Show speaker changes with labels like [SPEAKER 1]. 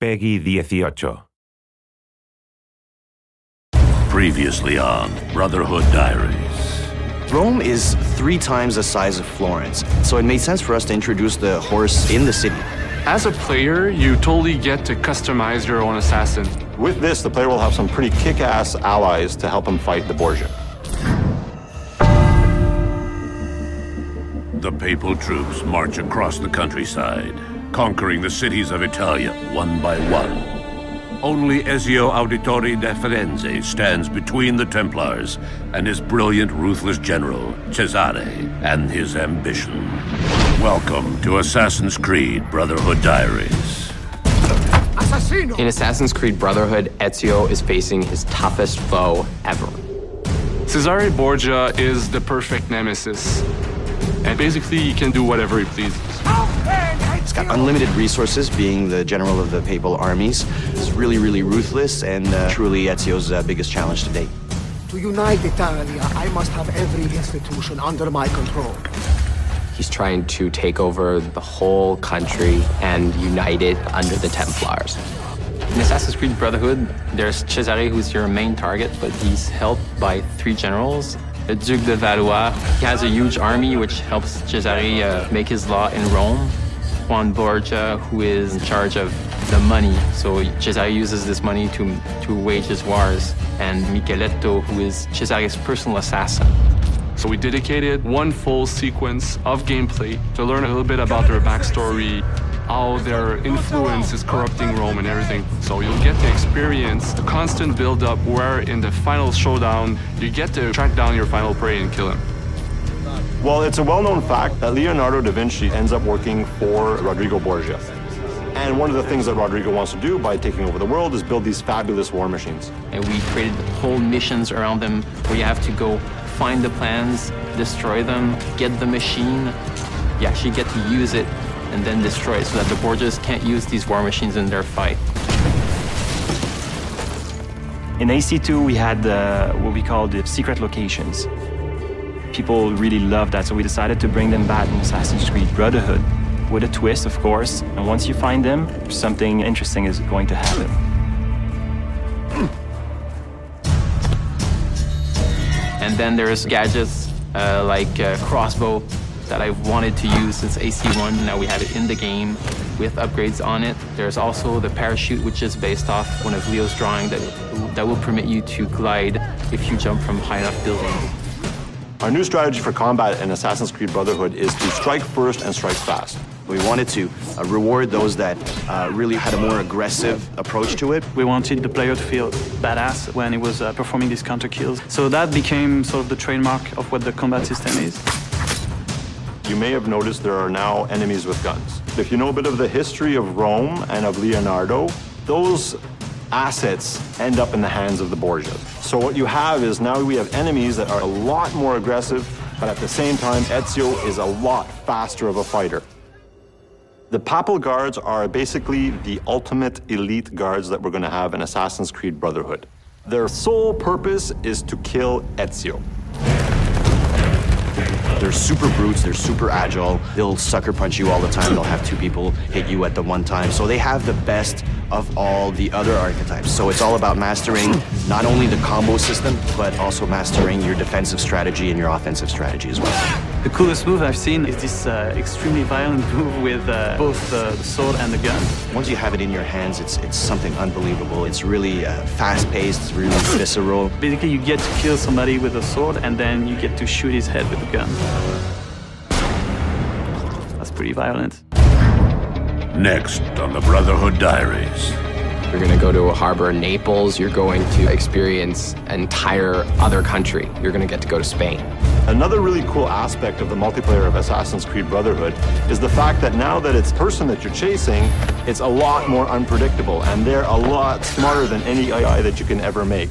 [SPEAKER 1] Peggy 18.
[SPEAKER 2] Previously on Brotherhood Diaries.
[SPEAKER 3] Rome is 3 times the size of Florence, so it made sense for us to introduce the horse in the city.
[SPEAKER 4] As a player, you totally get to customize your own assassin.
[SPEAKER 5] With this, the player will have some pretty kick-ass allies to help him fight the Borgia.
[SPEAKER 2] The papal troops march across the countryside, conquering the cities of Italia one by one. Only Ezio Auditore da Firenze stands between the Templars and his brilliant, ruthless general, Cesare, and his ambition. Welcome to Assassin's Creed Brotherhood Diaries.
[SPEAKER 6] In Assassin's Creed Brotherhood, Ezio is facing his toughest foe ever.
[SPEAKER 4] Cesare Borgia is the perfect nemesis. And basically, he can do whatever he pleases.
[SPEAKER 3] He's got unlimited resources, being the general of the papal armies. He's really, really ruthless, and truly Ezio's biggest challenge to date.
[SPEAKER 7] To unite Italia, I must have every institution under my control.
[SPEAKER 6] He's trying to take over the whole country and unite it under the Templars. In Assassin's Creed Brotherhood, there's Cesare, who's your main target, but he's helped by 3 generals. The Duke de Valois, he has a huge army which helps Cesare make his law in Rome. Juan Borgia, who is in charge of the money, so Cesare uses this money to wage his wars. And Micheletto, who is Cesare's personal assassin.
[SPEAKER 4] So we dedicated 1 full sequence of gameplay to learn a little bit about their backstory, how their influence is corrupting Rome and everything. So you'll get to experience the constant build-up where in the final showdown, you get to track down your final prey and kill him.
[SPEAKER 5] Well, it's a well-known fact that Leonardo da Vinci ends up working for Rodrigo Borgia. And one of the things that Rodrigo wants to do by taking over the world is build these fabulous war machines.
[SPEAKER 6] And we created whole missions around them where you have to go find the plans, destroy them, get the machine. You actually get to use it and then destroy it so that the Borgias can't use these war machines in their fight.
[SPEAKER 8] In AC2, we had what we call the secret locations. People really loved that, so we decided to bring them back in Assassin's Creed Brotherhood with a twist, of course. And once you find them, something interesting is going to happen.
[SPEAKER 6] And then there's gadgets like crossbow that I've wanted to use since AC1. Now we have it in the game with upgrades on it. There's also the parachute, which is based off one of Leo's drawing that will permit you to glide if you jump from high enough buildings.
[SPEAKER 5] Our new strategy for combat in Assassin's Creed Brotherhood is to strike first and strike fast.
[SPEAKER 3] We wanted to reward those that really had a more aggressive approach to it.
[SPEAKER 9] We wanted the player to feel badass when he was performing these counter kills. So that became sort of the trademark of what the combat system is.
[SPEAKER 5] You may have noticed there are now enemies with guns. If you know a bit of the history of Rome and of Leonardo, those assets end up in the hands of the Borgias. So what you have is now we have enemies that are a lot more aggressive, but at the same time, Ezio is a lot faster of a fighter. The Papal Guards are basically the ultimate elite guards that we're going to have in Assassin's Creed Brotherhood. Their sole purpose is to kill Ezio.
[SPEAKER 3] They're super brutes, they're super agile. They'll sucker punch you all the time. They'll have 2 people hit you at the one time. So they have the best of all the other archetypes. So it's all about mastering not only the combo system, but also mastering your defensive strategy and your offensive strategy as well.
[SPEAKER 9] The coolest move I've seen is this extremely violent move with both the sword and the gun.
[SPEAKER 3] Once you have it in your hands, it's something unbelievable. It's really fast-paced, it's really visceral.
[SPEAKER 9] Basically, you get to kill somebody with a sword, and then you get to shoot his head with a gun. That's pretty violent.
[SPEAKER 2] Next on the Brotherhood Diaries.
[SPEAKER 6] You're going to go to a harbor in Naples. You're going to experience an entire other country. You're going to get to go to Spain.
[SPEAKER 5] Another really cool aspect of the multiplayer of Assassin's Creed Brotherhood is the fact that now that it's the person that you're chasing, it's a lot more unpredictable, and they're a lot smarter than any AI that you can ever make.